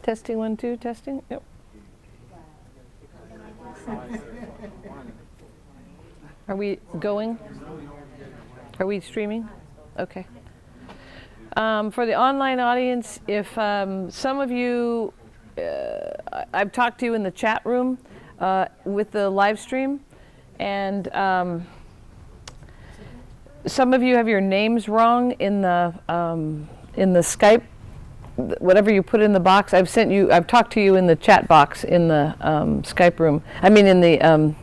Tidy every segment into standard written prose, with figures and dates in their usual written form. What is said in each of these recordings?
Testing 1, 2, testing. Yep. Are we going? Are we streaming? Okay. For the online audience, if some of you, I've talked to you in the chat room with the live stream, and some of you have your names wrong in the Skype. Whatever you put in the box, I've talked to you in the chat box in the Skype room. I mean in the,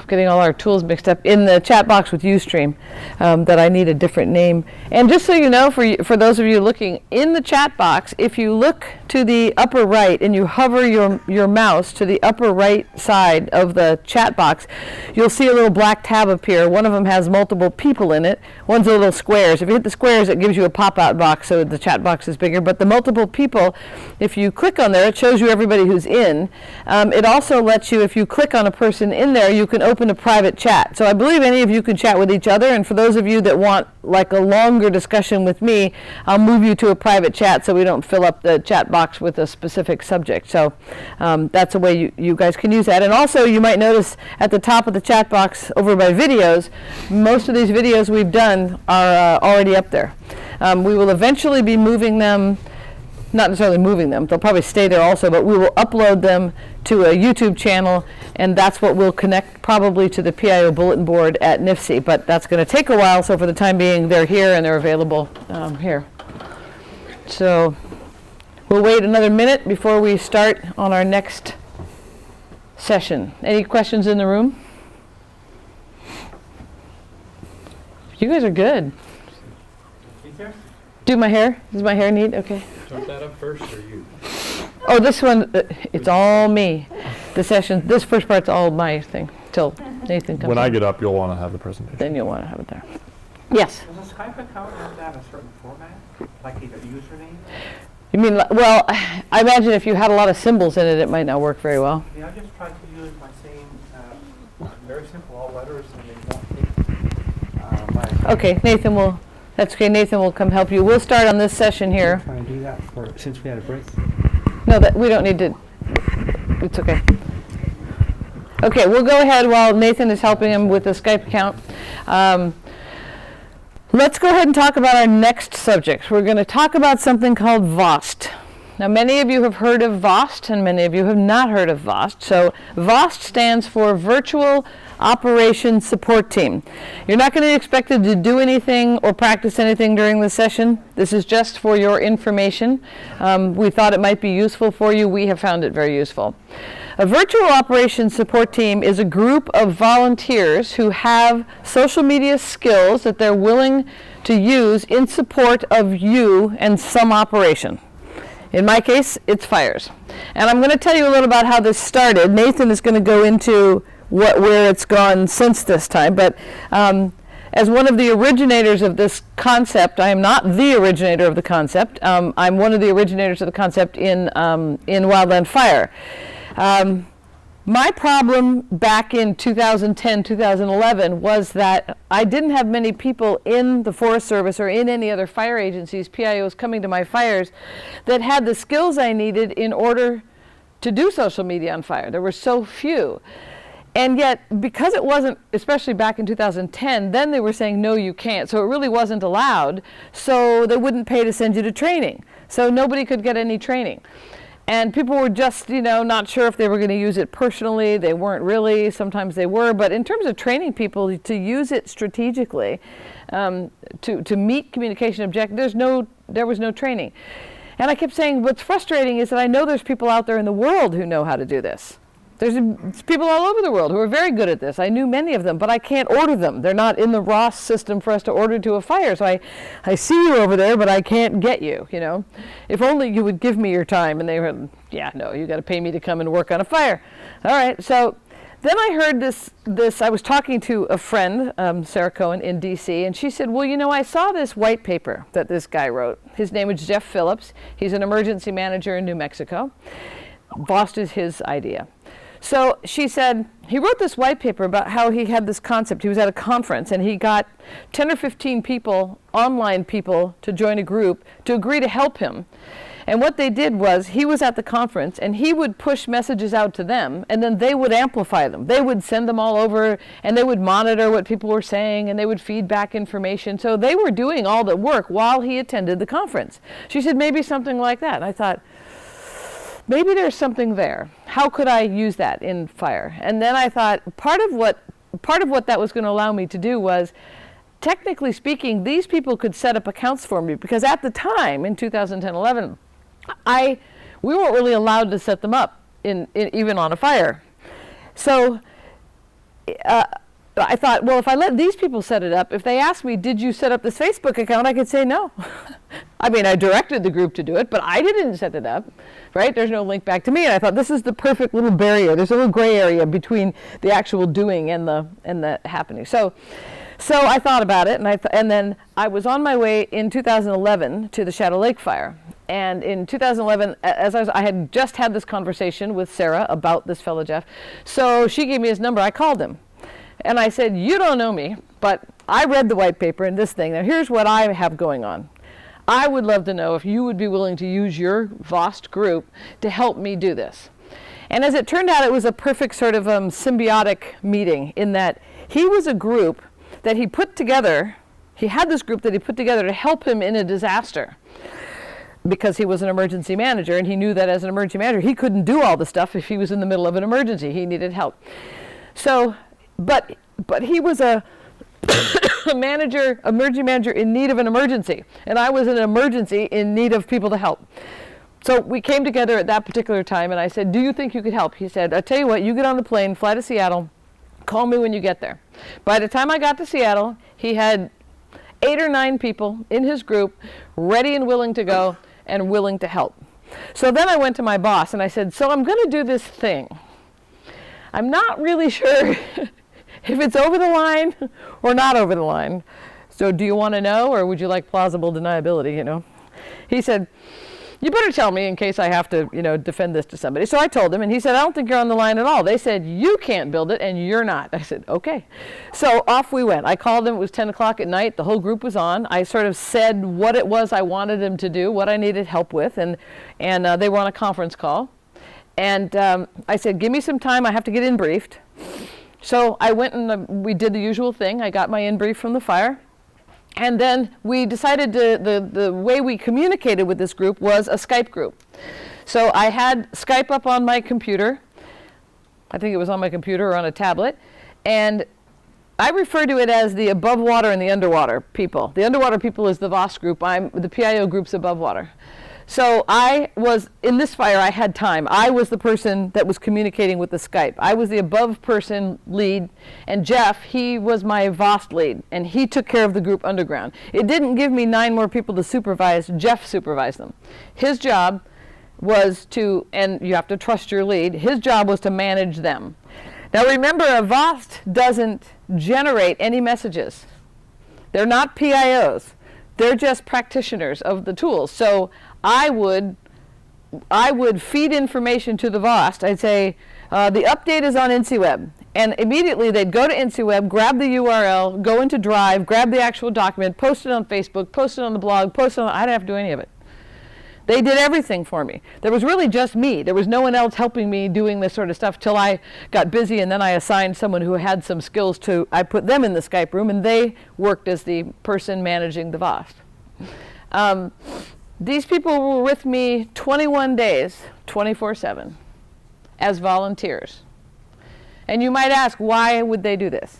getting all our tools mixed up, in the chat box with Ustream, that I need a different name. And just so you know, for those of you looking in the chat box, if you look to the upper right and you hover your mouse to the upper right side of the chat box, you'll see a little black tab appear. One of them has multiple people in it. One's a little squares. If you hit the squares, it gives you a pop-out box, so the chat box is bigger. But the multiple people, if you click on there, it shows you everybody who's in. It also lets you, if you click on a person in there, you can open a private chat. So I believe any of you can chat with each other, and for those of you that want like a longer discussion with me, I'll move you to a private chat so we don't fill up the chat box with a specific subject. So that's a way you guys can use that. And also you might notice at the top of the chat box over by videos, most of these videos we've done are already up there. We will eventually be moving them, not necessarily moving them, they'll probably stay there also, but we will upload them to a YouTube channel, and that's what will connect probably to the PIO bulletin board at NIFC. But that's going to take a while, so for the time being, they're here and they're available here. So we'll wait another minute before we start on our next session. Any questions in the room? You guys are good. Do my hair? Is my hair neat? Okay. Start that up first, or you? Oh, this one, it's all me. The session, this first part's all my thing, till Nathan comes When I in. get up, you'll want to have the presentation. Then you'll want to have it there. Yes? Does a Skype account have to have a certain format, like a username? You mean, well, I imagine if you had a lot of symbols in it, it might not work very well. Yeah, I just tried to use my same, very simple, all letters, and they won't take Okay, Nathan will, that's okay, Nathan will come help you. We'll start on this session here. Trying to do that since we had a break. No, we don't need to, it's okay. Okay, we'll go ahead while Nathan is helping him with the Skype account. Let's go ahead and talk about our next subject. We're going to talk about something called VOST. Now, many of you have heard of VOST, and many of you have not heard of VOST. So VOST stands for Virtual Operations Support Team. You're not going to be expected to do anything or practice anything during the session. This is just for your information. We thought it might be useful for you. We have found it very useful. A virtual operations support team is a group of volunteers who have social media skills that they're willing to use in support of you and some operation. In my case, it's fires. And I'm going to tell you a little about how this started. Nathan is going to go into where it's gone since this time. But as one of the originators of this concept, I am not the originator of the concept. I'm one of the originators of the concept in Wildland Fire. My problem back in 2010, 2011 was that I didn't have many people in the Forest Service or in any other fire agencies, PIOs, coming to my fires that had the skills I needed in order to do social media on fire. There were so few. And yet, because it wasn't, especially back in 2010, then they were saying, no, you can't. So it really wasn't allowed. So they wouldn't pay to send you to training. So nobody could get any training. And people were just, not sure if they were going to use it personally. They weren't really. Sometimes they were. But in terms of training people to use it strategically, to meet communication objectives, there was no training. And I kept saying, what's frustrating is that I know there's people out there in the world who know how to do this. There's people all over the world who are very good at this. I knew many of them, but I can't order them. They're not in the ROS system for us to order to a fire. So I see you over there, but I can't get you, If only you would give me your time. And they were, yeah, no, you got to pay me to come and work on a fire. All right, so then I heard this, I was talking to a friend, Sarah Cohen, in DC, and she said, well, I saw this white paper that this guy wrote. His name is Jeff Phillips. He's an emergency manager in New Mexico. VOST is his idea. So she said, he wrote this white paper about how he had this concept. He was at a conference and he got 10 or 15 people, online people, to join a group to agree to help him. And what they did was, he was at the conference and he would push messages out to them, and then they would amplify them. They would send them all over, and they would monitor what people were saying, and they would feed back information. So they were doing all the work while he attended the conference. She said, maybe something like that. And I thought, maybe there's something there. How could I use that in fire? And then I thought, part of what that was going to allow me to do was, technically speaking, these people could set up accounts for me, because at the time, in 2010-11, we weren't really allowed to set them up, even on a fire. So I thought, well, if I let these people set it up, if they ask me, did you set up this Facebook account, I could say no. I mean, I directed the group to do it, but I didn't set it up, right? There's no link back to me. And I thought, this is the perfect little barrier. There's a little gray area between the actual doing and the happening. So I thought about it, and then I was on my way in 2011 to the Shadow Lake fire. And in 2011, I had just had this conversation with Sarah about this fellow Jeff. So she gave me his number. I called him. And I said, you don't know me, but I read the white paper and this thing. Now, here's what I have going on. I would love to know if you would be willing to use your VOST group to help me do this. And as it turned out, it was a perfect sort of symbiotic meeting, in that he was a group that he put together. He had this group that he put together to help him in a disaster, because he was an emergency manager, and he knew that as an emergency manager, he couldn't do all the stuff if he was in the middle of an emergency. He needed help. So, but he was a emergency manager in need of an emergency, and I was in an emergency in need of people to help. So we came together at that particular time, and I said, do you think you could help? He said, I'll tell you what, you get on the plane, fly to Seattle, call me when you get there. By the time I got to Seattle, he had 8 or 9 people in his group ready and willing to go and willing to help. So then I went to my boss and I said, so I'm going to do this thing. I'm not really sure if it's over the line or not over the line. So do you want to know, or would you like plausible deniability, you know? He said, you better tell me in case I have to, defend this to somebody. So I told him, and he said, I don't think you're on the line at all. They said, you can't build it, and you're not. I said, okay. So off we went. I called him. It was 10 o'clock at night. The whole group was on. I sort of said what it was I wanted him to do, what I needed help with, and they were on a conference call. And I said, give me some time. I have to get in briefed. So I went and we did the usual thing. I got my in brief from the fire. And then we decided the way we communicated with this group was a Skype group. So I had Skype up on my computer. I think it was on my computer or on a tablet. And I refer to it as the above water and the underwater people. The underwater people is the VOST group. The PIO group's above water. So I was, in this fire, I had time. I was the person that was communicating with the Skype. I was the above person lead, and Jeff, he was my VOST lead, and he took care of the group underground. It didn't give me 9 more people to supervise. Jeff supervised them. His job was to, and you have to trust your lead, his job was to manage them. Now remember, a VOST doesn't generate any messages. They're not PIOs. They're just practitioners of the tools. So I would feed information to the VOST. I'd say, the update is on INCIWeb. And immediately they'd go to INCIWeb, grab the URL, go into Drive, grab the actual document, post it on Facebook, post it on the blog, post it on, I didn't have to do any of it. They did everything for me. There was really just me. There was no one else helping me doing this sort of stuff till I got busy, and then I assigned someone who had some skills to, I put them in the Skype room, and they worked as the person managing the VOST. These people were with me 21 days, 24/7, as volunteers. And you might ask, why would they do this?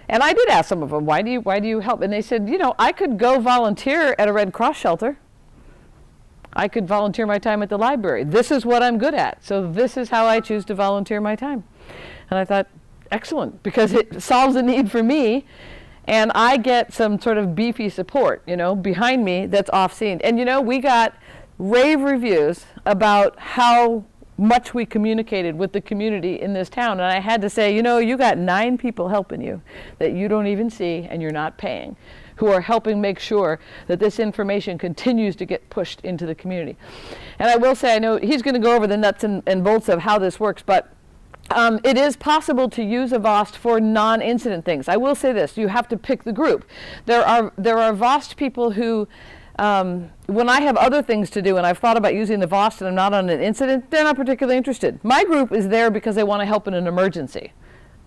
And I did ask some of them, why do you help? And they said, I could go volunteer at a Red Cross shelter. I could volunteer my time at the library. This is what I'm good at. So this is how I choose to volunteer my time. And I thought, excellent, because it solves a need for me. And I get some sort of beefy support, behind me that's off-scene. And we got rave reviews about how much we communicated with the community in this town. And I had to say, you got 9 people helping you that you don't even see and you're not paying, who are helping make sure that this information continues to get pushed into the community. And I will say, I know he's going to go over the nuts and bolts of how this works, but it is possible to use a VOST for non-incident things. I will say this, you have to pick the group. There are VOST people who When I have other things to do and I've thought about using the VOST and I'm not on an incident, they're not particularly interested. My group is there because they want to help in an emergency.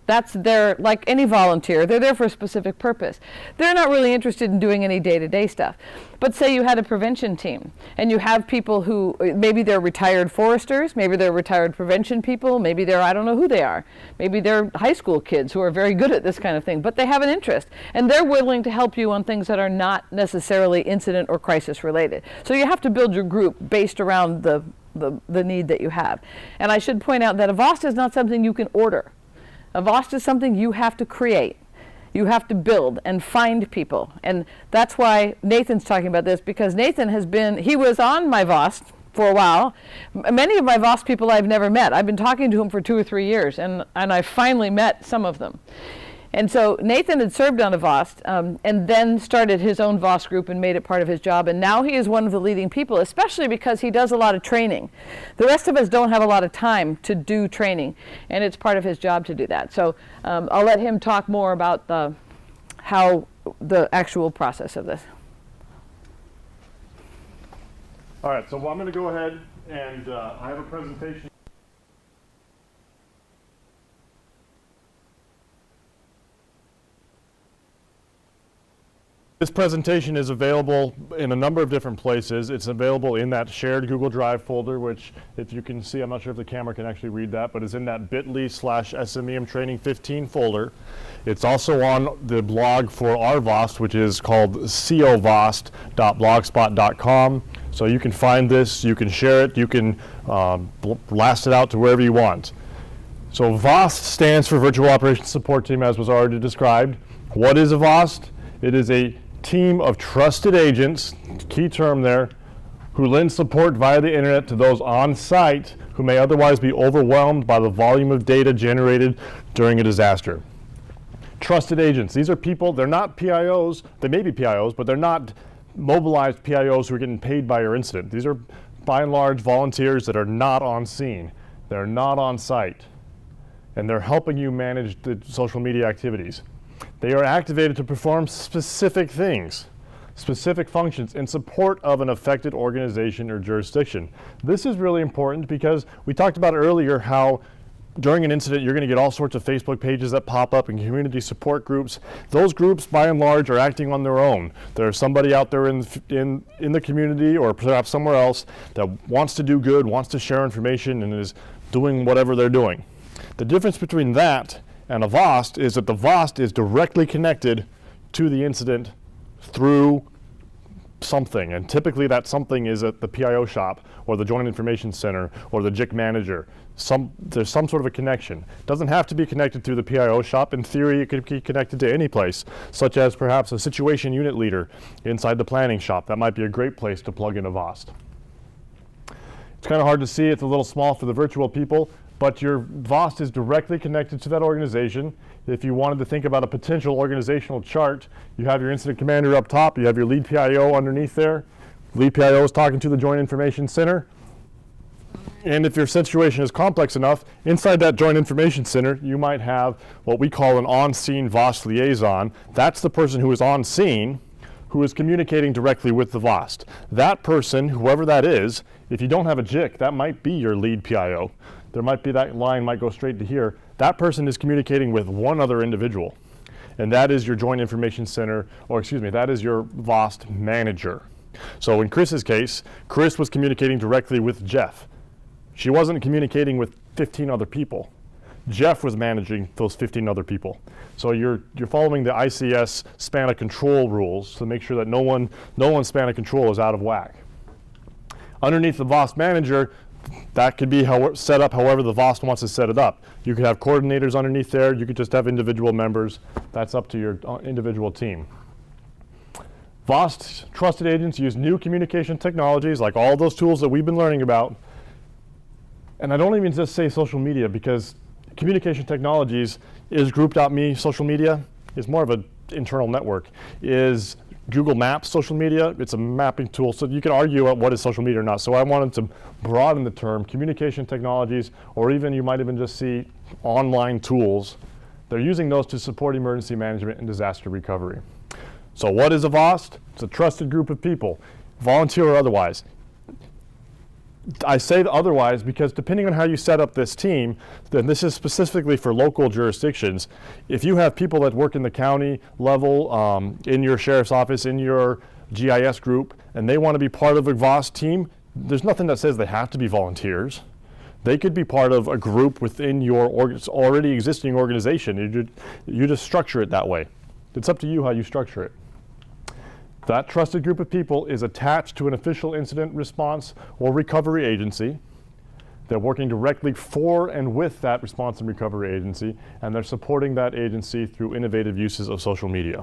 That's their, like any volunteer, they're there for a specific purpose. They're not really interested in doing any day-to-day stuff. But say you had a prevention team and you have people who, maybe they're retired foresters, maybe they're retired prevention people, maybe they're, I don't know who they are. Maybe they're high school kids who are very good at this kind of thing, but they have an interest. And they're willing to help you on things that are not necessarily incident or crisis related. So you have to build your group based around the need that you have. And I should point out that a VOST is not something you can order. A VOST is something you have to create. You have to build and find people. And that's why Nathan's talking about this, because Nathan he was on my VOST for a while. Many of my VOST people I've never met. I've been talking to him for 2 or 3 years, and I finally met some of them. And so Nathan had served on a VOST and then started his own VOST group and made it part of his job. And now he is one of the leading people, especially because he does a lot of training. The rest of us don't have a lot of time to do training, and it's part of his job to do that. So I'll let him talk more about the actual process of this. All right, so I'm going to go ahead and I have a presentation. This presentation is available in a number of different places. It's available in that shared Google Drive folder, which, if you can see, I'm not sure if the camera can actually read that, but it's in that bit.ly/SMEM Training 15 folder. It's also on the blog for our VOST, which is called covost.blogspot.com. So you can find this, you can share it, you can blast it out to wherever you want. So VOST stands for Virtual Operations Support Team, as was already described. What is a VOST? It is a team of trusted agents, key term there, who lend support via the internet to those on site who may otherwise be overwhelmed by the volume of data generated during a disaster. Trusted agents, these are people, they're not PIOs, they may be PIOs, but they're not mobilized PIOs who are getting paid by your incident. These are by and large volunteers that are not on scene, they're not on site, and they're helping you manage the social media activities. They are activated to perform specific things, specific functions in support of an affected organization or jurisdiction. This is really important because we talked about earlier how during an incident you're going to get all sorts of Facebook pages that pop up and community support groups. Those groups by and large are acting on their own. There's somebody out there in the community or perhaps somewhere else that wants to do good, wants to share information, and is doing whatever they're doing. The difference between that and a VOST is that the VOST is directly connected to the incident through something, and typically that something is at the PIO shop or the Joint Information Center or the JIC manager. There's some sort of a connection. It doesn't have to be connected through the PIO shop. In theory, it could be connected to any place, such as perhaps a situation unit leader inside the planning shop. That might be a great place to plug in a VOST. It's kind of hard to see. It's a little small for the virtual people, but your VOST is directly connected to that organization. If you wanted to think about a potential organizational chart, you have your incident commander up top, you have your lead PIO underneath there. Lead PIO is talking to the Joint Information Center. And if your situation is complex enough, inside that Joint Information Center, you might have what we call an on-scene VOST liaison. That's the person who is on scene, who is communicating directly with the VOST. That person, whoever that is, if you don't have a JIC, that might be your lead PIO. There might be, that line might go straight to here. That person is communicating with one other individual, and that is your Joint Information Center, or excuse me, that is your VOST manager. So in Chris's case, Chris was communicating directly with Jeff. She wasn't communicating with 15 other people. Jeff was managing those 15 other people. So you're following the ICS span of control rules to make sure that no one's span of control is out of whack. Underneath the VOST manager, that could be set up however the VOST wants to set it up. You could have coordinators underneath there. You could just have individual members. That's up to your individual team. VOST trusted agents use new communication technologies like all those tools that we've been learning about. And I don't even just say social media, because communication technologies is Group.me social media. It's more of an internal network. Is Google Maps social media? It's a mapping tool, so you can argue at what is social media or not. So I wanted to broaden the term communication technologies, or even you might even just see online tools. They're using those to support emergency management and disaster recovery. So what is a VOST? It's a trusted group of people. volunteer or otherwise. I say otherwise because depending on how you set up this team, then this is specifically for local jurisdictions. If you have people that work in the county level, in your sheriff's office, in your GIS group, and they want to be part of a VOST team, there's nothing that says they have to be volunteers. They could be part of a group within your already existing organization. You just structure it that way. It's up to you how you structure it. That trusted group of people is attached to an official incident response or recovery agency. They're working directly for and with that response and recovery agency, and they're supporting that agency through innovative uses of social media.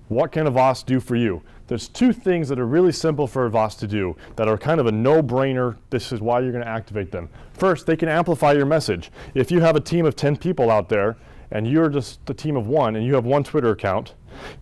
What can a VOST do for you? There's two things that are really simple for a VOST to do that are kind of a no-brainer. This is why you're going to activate them. First, they can amplify your message. If you have a team of 10 people out there and you're just a team of one and you have one Twitter account,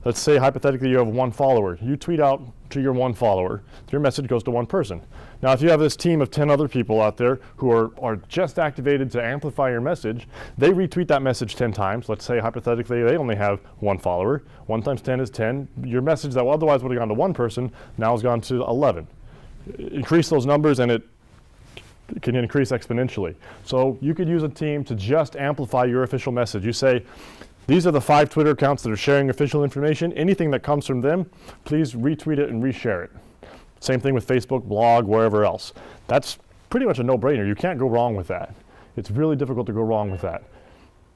let's say hypothetically you have one follower. You tweet out to your one follower, your message goes to one person. Now if you have this team of 10 other people out there who are just activated to amplify your message, they retweet that message 10 times. Let's say hypothetically they only have one follower. 1 times 10 is 10. Your message that otherwise would have gone to one person now has gone to 11. Increase those numbers and it can increase exponentially. So you could use a team to just amplify your official message. You say, these are the 5 Twitter accounts that are sharing official information. Anything that comes from them, please retweet it and reshare it. Same thing with Facebook, blog, wherever else. That's pretty much a no-brainer. You can't go wrong with that. It's really difficult to go wrong with that.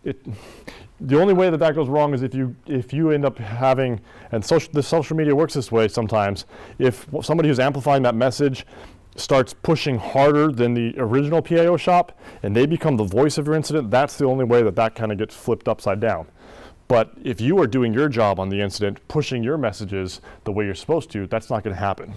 The only way that goes wrong is if you end up having, and the social media works this way sometimes, if somebody who's amplifying that message starts pushing harder than the original PIO shop and they become the voice of your incident, that's the only way that kind of gets flipped upside down. But if you are doing your job on the incident, pushing your messages the way you're supposed to, that's not going to happen.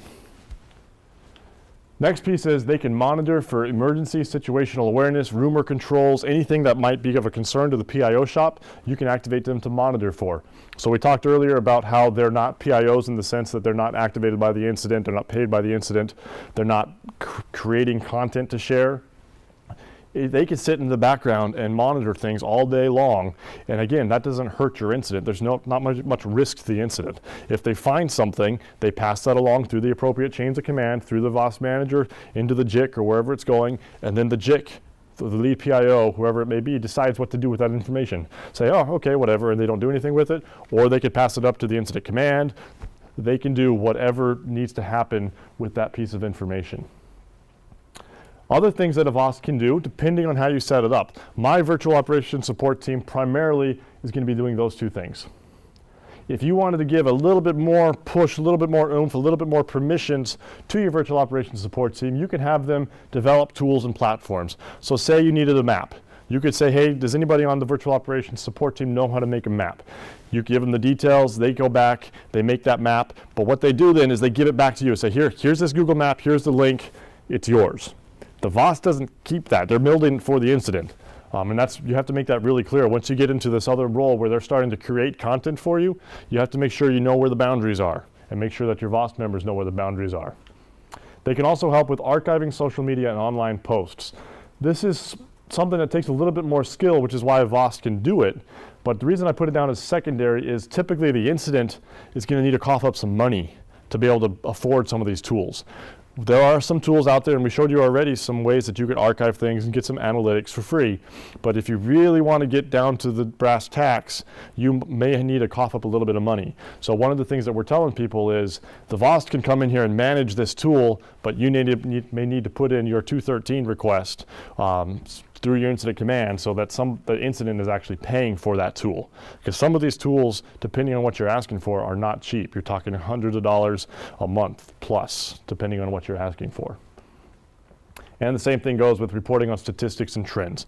Next piece is they can monitor for emergency situational awareness, rumor controls, anything that might be of a concern to the PIO shop, you can activate them to monitor for. So we talked earlier about how they're not PIOs in the sense that they're not activated by the incident, they're not paid by the incident, they're not creating content to share. They can sit in the background and monitor things all day long. And again, that doesn't hurt your incident. There's not much risk to the incident. If they find something, they pass that along through the appropriate chains of command, through the VOST manager, into the JIC or wherever it's going, and then the JIC, the lead PIO, whoever it may be, decides what to do with that information. Say, oh, okay, whatever, and they don't do anything with it, or they could pass it up to the incident command. They can do whatever needs to happen with that piece of information. Other things that a VOST can do, depending on how you set it up. My virtual operations support team primarily is going to be doing those two things. If you wanted to give a little bit more push, a little bit more oomph, a little bit more permissions to your virtual operations support team, you can have them develop tools and platforms. So say you needed a map. You could say, hey, does anybody on the virtual operations support team know how to make a map? You give them the details, they go back, they make that map, but what they do then is they give it back to you and say, here's this Google map, here's the link, it's yours. The VOST doesn't keep that. They're building for the incident. And you have to make that really clear. Once you get into this other role where they're starting to create content for you, you have to make sure you know where the boundaries are and make sure that your VOST members know where the boundaries are. They can also help with archiving social media and online posts. This is something that takes a little bit more skill, which is why a VOST can do it. But the reason I put it down as secondary is typically the incident is going to need to cough up some money to be able to afford some of these tools. There are some tools out there, and we showed you already some ways that you could archive things and get some analytics for free. But if you really want to get down to the brass tacks, you may need to cough up a little bit of money. So one of the things that we're telling people is the VOST can come in here and manage this tool, but you may need to put in your 213 request through your incident command so that the incident is actually paying for that tool. Because some of these tools, depending on what you're asking for, are not cheap. You're talking hundreds of dollars a month plus, depending on what you're asking for. And the same thing goes with reporting on statistics and trends.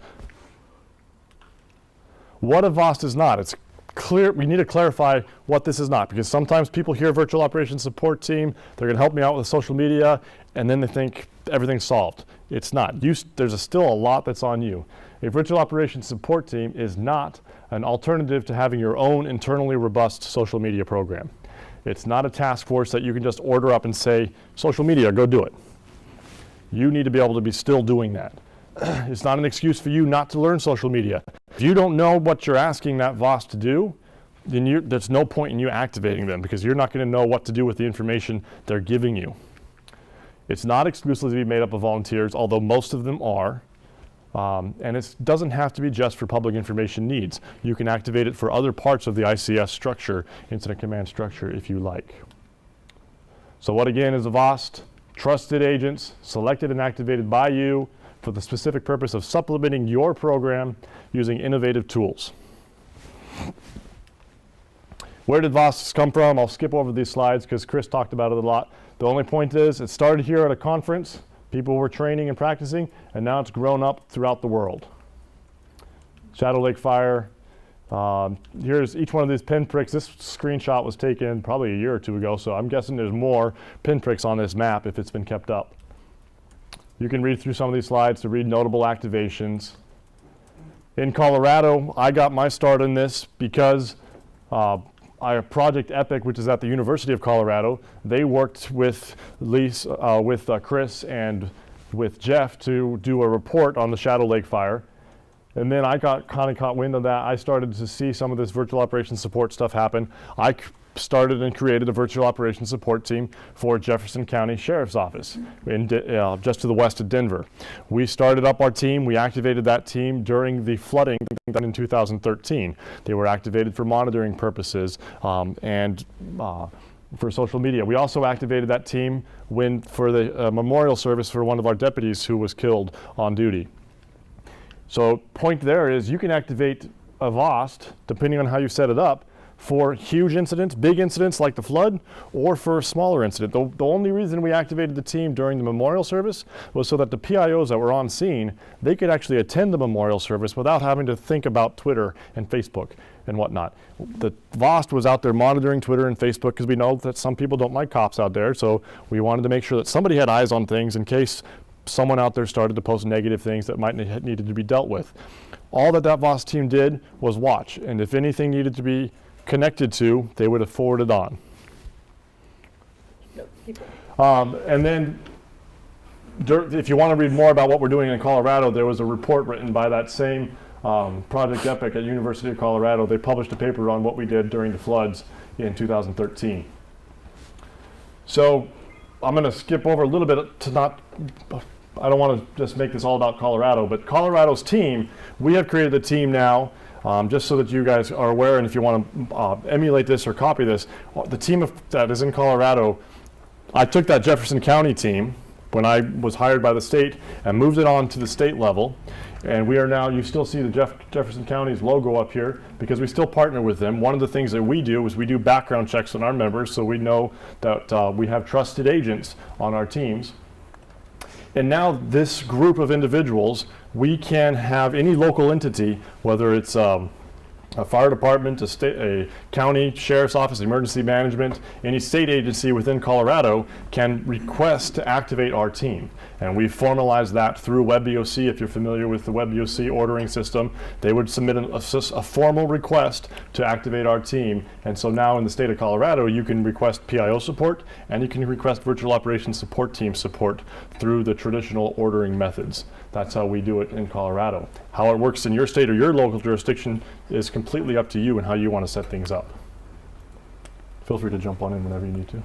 What a VOST is not, it's clear, we need to clarify what this is not, because sometimes people hear virtual operations support team, they're going to help me out with social media, and then they think everything's solved. It's not. There's still a lot that's on you. A virtual operations support team is not an alternative to having your own internally robust social media program. It's not a task force that you can just order up and say, social media, go do it. You need to be able to be still doing that. It's not an excuse for you not to learn social media. If you don't know what you're asking that VOST to do, then there's no point in you activating them because you're not going to know what to do with the information they're giving you. It's not exclusively made up of volunteers, although most of them are. And it doesn't have to be just for public information needs. You can activate it for other parts of the ICS structure, Incident Command structure, if you like. So what again is a VOST? Trusted agents selected and activated by you for the specific purpose of supplementing your program using innovative tools. Where did VOSTs come from? I'll skip over these slides because Chris talked about it a lot. The only point is it started here at a conference. People were training and practicing, and now it's grown up throughout the world. Shadow Lake Fire. Here's each one of these pinpricks. This screenshot was taken probably a year or two ago, so I'm guessing there's more pinpricks on this map if it's been kept up. You can read through some of these slides to read notable activations. In Colorado, I got my start in this because Project Epic, which is at the University of Colorado, they worked with Chris and with Jeff to do a report on the Shadow Lake Fire. And then I got kind of caught wind of that. I started to see some of this virtual operations support stuff happen. I started and created a virtual operations support team for Jefferson County Sheriff's Office just to the west of Denver. We started up our team. We activated that team during the flooding done in 2013. They were activated for monitoring purposes and for social media. We also activated that team for the memorial service for one of our deputies who was killed on duty. So point there is you can activate a VOST, depending on how you set it up, for huge incidents, big incidents like the flood, or for a smaller incident. The only reason we activated the team during the memorial service was so that the PIOs that were on scene, they could actually attend the memorial service without having to think about Twitter and Facebook and whatnot. The VOST was out there monitoring Twitter and Facebook because we know that some people don't like cops out there, so we wanted to make sure that somebody had eyes on things in case someone out there started to post negative things that might needed to be dealt with. All that VOST team did was watch, and if anything needed to be connected to, they would have forwarded on. And then if you want to read more about what we're doing in Colorado, there was a report written by that same Project Epic at University of Colorado. They published a paper on what we did during the floods in 2013. So I'm going to skip over a little bit I don't want to just make this all about Colorado, but Colorado's team, we have created a team now just so that you guys are aware, and if you want to emulate this or copy this, the team that is in Colorado, I took that Jefferson County team when I was hired by the state and moved it on to the state level. And we are now, you still see the Jefferson County's logo up here because we still partner with them. One of the things that we do is we do background checks on our members so we know that we have trusted agents on our teams. And now this group of individuals, we can have any local entity, whether it's a fire department, a county sheriff's office, emergency management, any state agency within Colorado can request to activate our team. And we formalize that through WebVOC. If you're familiar with the WebVOC ordering system, they would submit a formal request to activate our team. And so now in the state of Colorado, you can request PIO support and you can request virtual operations support team support through the traditional ordering methods. That's how we do it in Colorado. How it works in your state or your local jurisdiction is completely up to you and how you want to set things up. Feel free to jump on in whenever you need to.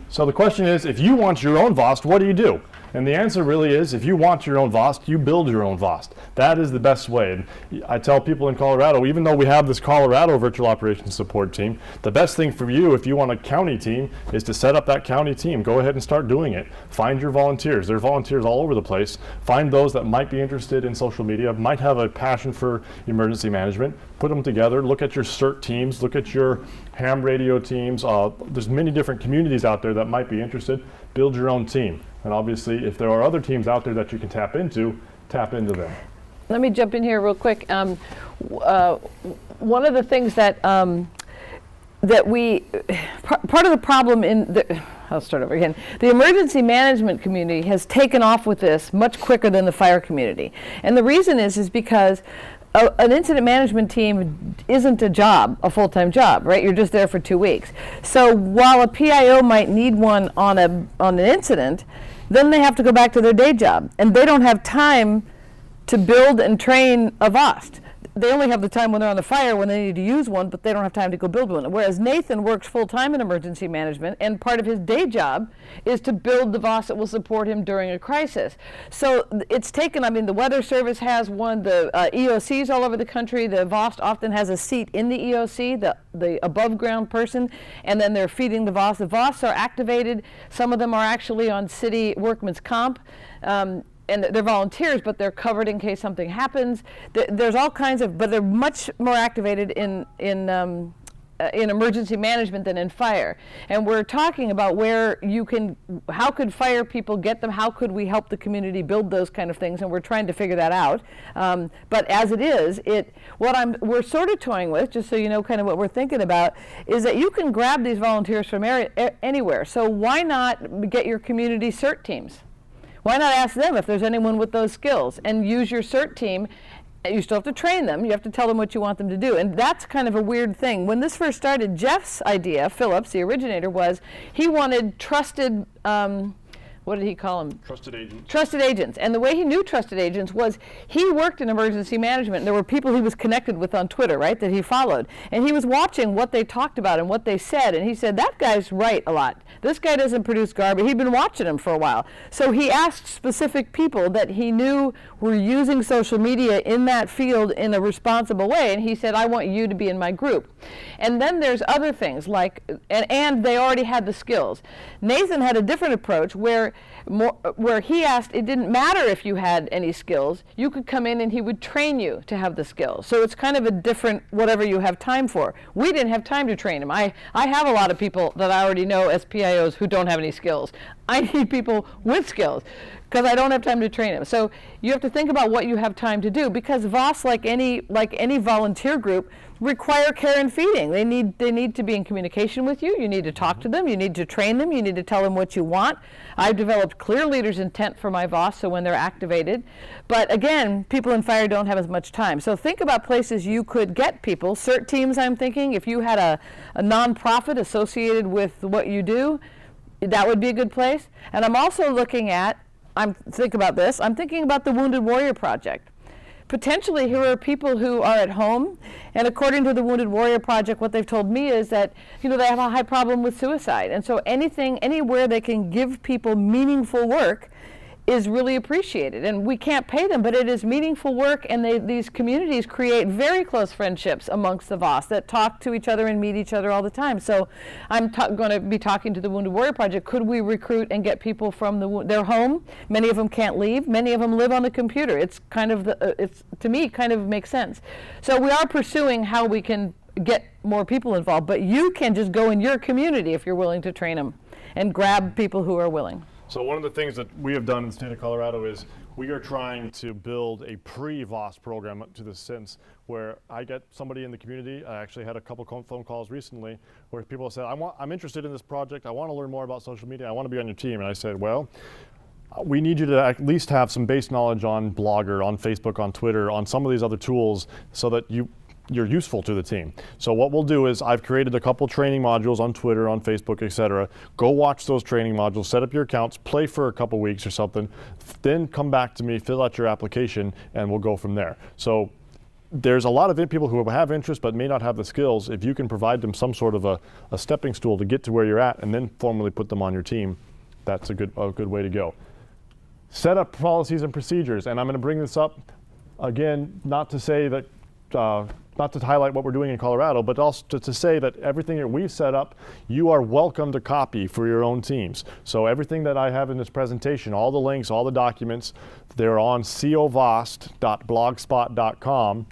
So the question is, if you want your own VOST, what do you do? And the answer really is, if you want your own VOST, you build your own VOST. That is the best way. And I tell people in Colorado, even though we have this Colorado Virtual Operations Support team, the best thing for you, if you want a county team, is to set up that county team. Go ahead and start doing it. Find your volunteers. There are volunteers all over the place. Find those that might be interested in social media, might have a passion for emergency management. Put them together. Look at your CERT teams. Look at your ham radio teams. There's many different communities out there that might be interested. Build your own team. And obviously, if there are other teams out there that you can tap into them. Let me jump in here real quick. One of the things that part of the problem I'll start over again. The emergency management community has taken off with this much quicker than the fire community. And the reason is because an incident management team isn't a full-time job, right? You're just there for 2 weeks. So while a PIO might need one on an incident, then they have to go back to their day job, and they don't have time to build and train a VOST. they only have the time when they're on the fire when they need to use one, but they don't have time to go build one. Whereas Nathan works full-time in emergency management, and part of his day job is to build the VOS that will support him during a crisis. So it's taken, I mean, the Weather Service has one, the EOCs all over the country, the VOS often has a seat in the EOC, the above ground person, and then they're feeding the VOS. The VOS are activated. Some of them are actually on city workman's comp. And they're volunteers, but they're covered in case something happens. There's all kinds of, but they're much more activated in emergency management than in fire. And we're talking about where you can, how could fire people get them? How could we help the community build those kind of things? And we're trying to figure that out. But as it is, we're sort of toying with, just so you know kind of what we're thinking about, is that you can grab these volunteers from anywhere. So why not get your community CERT teams? Why not ask them if there's anyone with those skills and use your CERT team? You still have to train them. You have to tell them what you want them to do. And that's kind of a weird thing. When this first started, Jeff's idea, Phillips, the originator, was he wanted trusted, what did he call them? Trusted agents. Trusted agents. And the way he knew trusted agents was he worked in emergency management. There were people he was connected with on Twitter, right, that he followed. And he was watching what they talked about and what they said. And he said, that guy's right a lot. This guy doesn't produce garbage. He'd been watching him for a while. So he asked specific people that he knew were using social media in that field in a responsible way. And he said, I want you to be in my group. And then there's other things like, and they already had the skills. Nathan had a different approach where he asked, it didn't matter if you had any skills, you could come in and he would train you to have the skills. So it's kind of a different whatever you have time for. We didn't have time to train him. I have a lot of people that I already know as PIOs who don't have any skills. I need people with skills because I don't have time to train them. So you have to think about what you have time to do, because VOS, like any volunteer group, require care and feeding. They need to be in communication with you. You need to talk to them. You need to train them. You need to tell them what you want. I've developed clear leader's intent for my VOS, so when they're activated. But again, people in fire don't have as much time. So think about places you could get people. CERT teams, I'm thinking, if you had a nonprofit associated with what you do, that would be a good place. And I'm also looking at, I'm thinking about the Wounded Warrior Project. Potentially, here are people who are at home, and according to the Wounded Warrior Project, what they've told me is that, they have a high problem with suicide. And so anywhere they can give people meaningful work is really appreciated. And we can't pay them, but it is meaningful work, and these communities create very close friendships amongst the VOS that talk to each other and meet each other all the time. So I'm going to be talking to the Wounded Warrior Project. Could we recruit and get people from their home? Many of them can't leave. Many of them live on the computer. It's kind of, to me, kind of makes sense. So we are pursuing how we can get more people involved, but you can just go in your community if you're willing to train them and grab people who are willing. So one of the things that we have done in the state of Colorado is we are trying to build a pre-VOS program up to the sense where I get somebody in the community. I actually had a couple phone calls recently where people said, I'm interested in this project. I want to learn more about social media. I want to be on your team. And I said, well, we need you to at least have some base knowledge on Blogger, on Facebook, on Twitter, on some of these other tools so that you're useful to the team. So what we'll do is I've created a couple training modules on Twitter, on Facebook, etc. Go watch those training modules, set up your accounts, play for a couple weeks or something, then come back to me, fill out your application, and we'll go from there. So there's a lot of people who have interest but may not have the skills. If you can provide them some sort of a stepping stool to get to where you're at and then formally put them on your team, that's a good way to go. Set up policies and procedures, and I'm going to bring this up again, not to say that not to highlight what we're doing in Colorado, but also to say that everything that we've set up, you are welcome to copy for your own teams. So everything that I have in this presentation, all the links, all the documents, they're on covost.blogspot.com.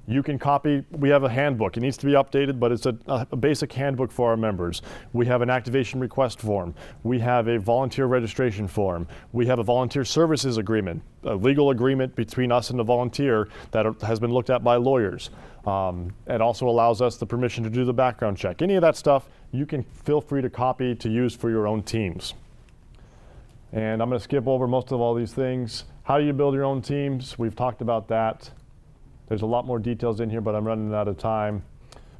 You can copy. We have a handbook. It needs to be updated, but it's a basic handbook for our members. We have an activation request form. We have a volunteer registration form. We have a volunteer services agreement, a legal agreement between us and the volunteer that has been looked at by lawyers. It also allows us the permission to do the background check. Any of that stuff, you can feel free to copy to use for your own teams. And I'm going to skip over most of all these things. How do you build your own teams? We've talked about that. There's a lot more details in here, but I'm running out of time.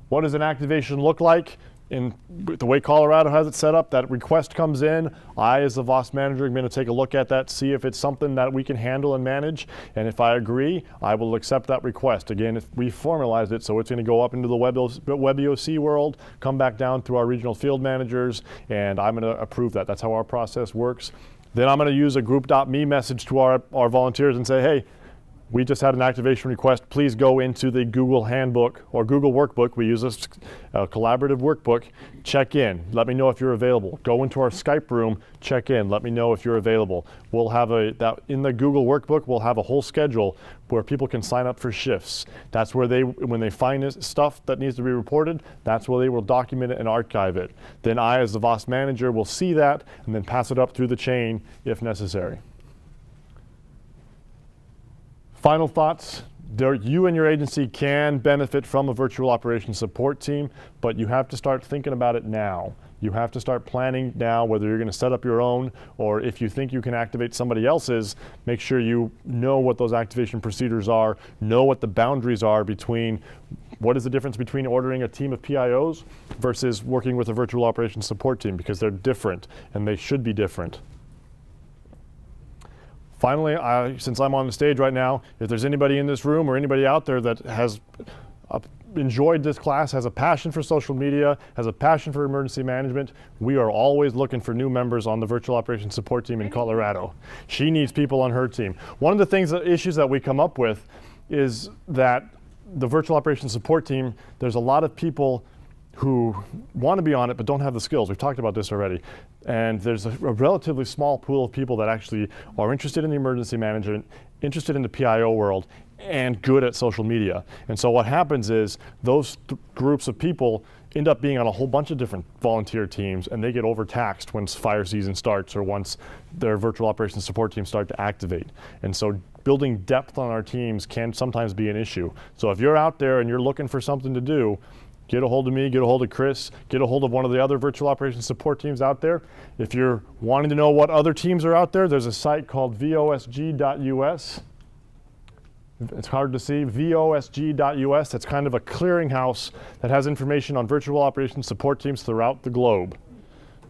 What does an activation look like? in the way Colorado has it set up, that request comes in, I as the VOST manager am going to take a look at that, see if it's something that we can handle and manage, and if I agree, I will accept that request. Again, if we formalized it, so it's going to go up into the web EOC world, come back down through our regional field managers, and I'm going to approve that. That's how our process works. Then I'm going to use a group.me message to our volunteers and say, hey, we just had an activation request. Please go into the Google Handbook or Google Workbook. We use a collaborative workbook. Check in. Let me know if you're available. Go into our Skype room. Check in. Let me know if you're available. We'll have in the Google Workbook, we'll have a whole schedule where people can sign up for shifts. That's where when they find stuff that needs to be reported, that's where they will document it and archive it. Then I, as the VOST manager, will see that and then pass it up through the chain if necessary. Final thoughts, you and your agency can benefit from a virtual operations support team, but you have to start thinking about it now. You have to start planning now, whether you're going to set up your own or if you think you can activate somebody else's, make sure you know what those activation procedures are, know what the boundaries are between what is the difference between ordering a team of PIOs versus working with a virtual operations support team, because they're different and they should be different. Finally, since I'm on the stage right now, if there's anybody in this room or anybody out there that has enjoyed this class, has a passion for social media, has a passion for emergency management, we are always looking for new members on the virtual operations support team in Colorado. She needs people on her team. One of the issues that we come up with is that the virtual operations support team, there's a lot of people who want to be on it but don't have the skills. We've talked about this already. And there's a relatively small pool of people that actually are interested in the emergency management, interested in the PIO world, and good at social media. And so what happens is those groups of people end up being on a whole bunch of different volunteer teams, and they get overtaxed once fire season starts or once their virtual operations support teams start to activate. And so building depth on our teams can sometimes be an issue. So if you're out there and you're looking for something to do, get a hold of me, get a hold of Chris, get a hold of one of the other virtual operations support teams out there. If you're wanting to know what other teams are out there, there's a site called VOSG.us. It's hard to see, VOSG.us. It's kind of a clearinghouse that has information on virtual operations support teams throughout the globe.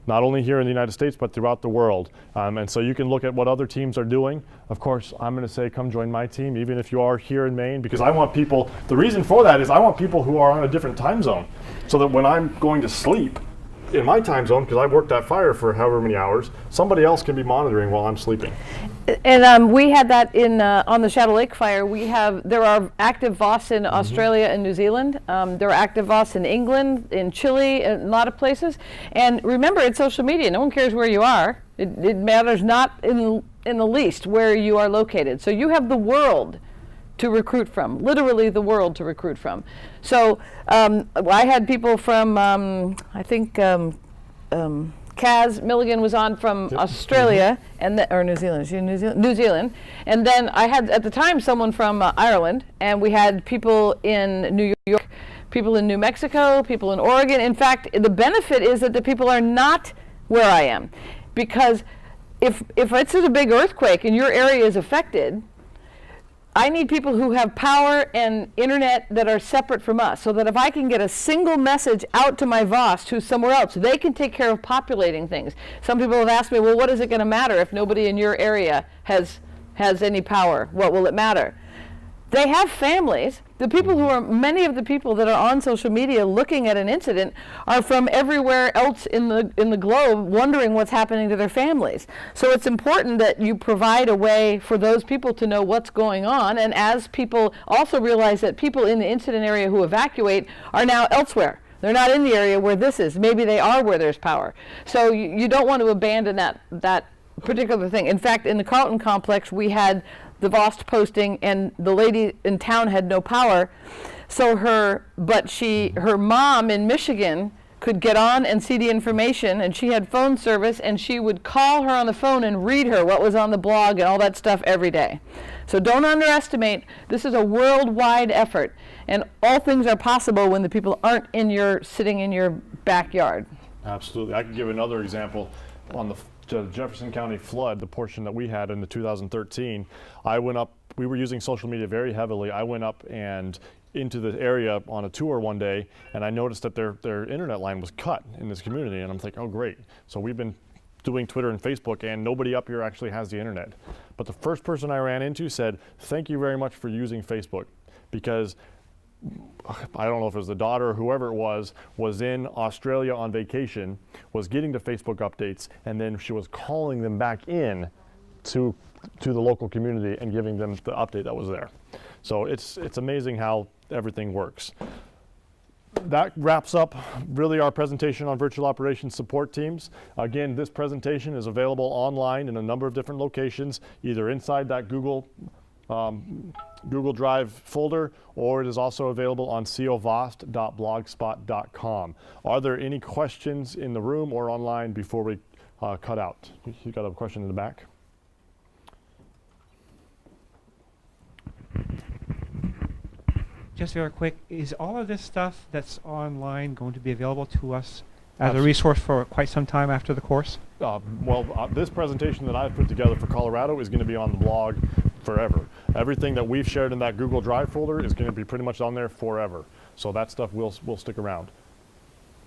Not only here in the United States, but throughout the world. And so you can look at what other teams are doing. Of course, I'm going to say come join my team, even if you are here in Maine, because I want people, the reason for that is I want people who are on a different time zone, so that when I'm going to sleep in my time zone, because I worked that fire for however many hours, somebody else can be monitoring while I'm sleeping. And we had that on the Shadow Lake fire. There are active VOSs in Australia and New Zealand. There are active VOSs in England, in Chile, in a lot of places. And remember, it's social media. No one cares where you are. It matters not in the least where you are located. So you have the world to recruit from, literally the world to recruit from. So I had people from, I think, Kaz Milligan was on from Australia or New Zealand. Is she New Zealand? New Zealand. And then I had at the time someone from Ireland, and we had people in New York, people in New Mexico, people in Oregon. In fact, the benefit is that the people are not where I am, because if it's a big earthquake and your area is affected, I need people who have power and internet that are separate from us, so that if I can get a single message out to my VOST who's somewhere else, they can take care of populating things. Some people have asked me, well, what is it going to matter if nobody in your area has any power? What will it matter? They have families. Many of the people that are on social media looking at an incident are from everywhere else in the globe, wondering what's happening to their families. So it's important that you provide a way for those people to know what's going on, and as people also realize that people in the incident area who evacuate are now elsewhere. They're not in the area where this is. Maybe they are where there's power. So you don't want to abandon that particular thing. In fact, in the Carlton complex, we had the VOST posting, and the lady in town had no power, so her mom in Michigan could get on and see the information, and she had phone service, and she would call her on the phone and read her what was on the blog and all that stuff every day. So don't underestimate, this is a worldwide effort, and all things are possible when the people aren't sitting in your backyard. Absolutely. I can give another example on the Jefferson County flood, the portion that we had in the 2013. We were using social media very heavily. I went up and into the area on a tour one day, and I noticed that their internet line was cut in this community, and I'm like, oh great. So we've been doing Twitter and Facebook, and nobody up here actually has the internet. But the first person I ran into said, thank you very much for using Facebook, because I don't know if it was the daughter or whoever it was in Australia on vacation, was getting the Facebook updates, and then she was calling them back in to the local community and giving them the update that was there. So it's amazing how everything works. That wraps up really our presentation on virtual operations support teams. Again, this presentation is available online in a number of different locations, either inside that Google Drive folder, or it is also available on covost.blogspot.com. Are there any questions in the room or online before we cut out? You got a question in the back? Just very quick, is all of this stuff that's online going to be available to us as a resource for quite some time after the course? This presentation that I've put together for Colorado is going to be on the blog forever. Everything that we've shared in that Google Drive folder is going to be pretty much on there forever. So that stuff will stick around.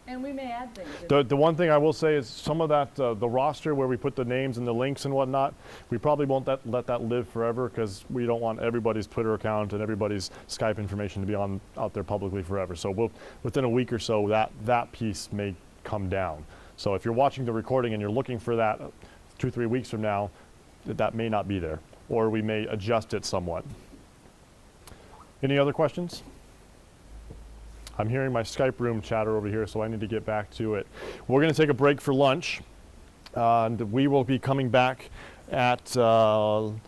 And we may add things. The one thing I will say is some of that, the roster where we put the names and the links and whatnot, we probably won't let that live forever, because we don't want everybody's Twitter account and everybody's Skype information to be out there publicly forever. So within a week or so, that piece may come down. So if you're watching the recording and you're looking for that 2-3 weeks from now, that may not be there, or we may adjust it somewhat. Any other questions? I'm hearing my Skype room chatter over here, so I need to get back to it. We're going to take a break for lunch, and we will be coming back at 1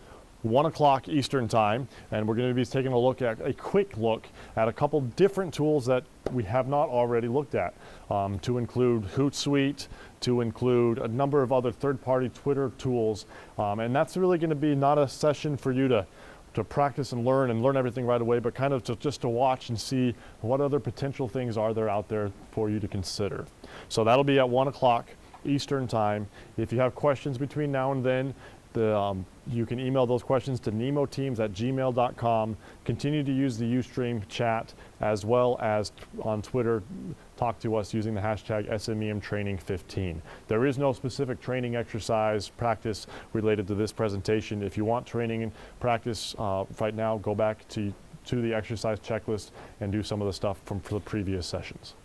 o'clock Eastern time, and we're going to be taking a quick look at a couple different tools that we have not already looked at, to include Hootsuite, to include a number of other third-party Twitter tools, and that's really going to be not a session for you to practice and learn everything right away, but kind of just to watch and see what other potential things are there out there for you to consider. So that'll be at 1 o'clock Eastern time. If you have questions between now and then, you can email those questions to nemoteams@gmail.com. Continue to use the Ustream chat, as well as on Twitter, talk to us using the hashtag SMEMtraining15. There is no specific training exercise practice related to this presentation. If you want training and practice right now, go back to the exercise checklist and do some of the stuff from the previous sessions.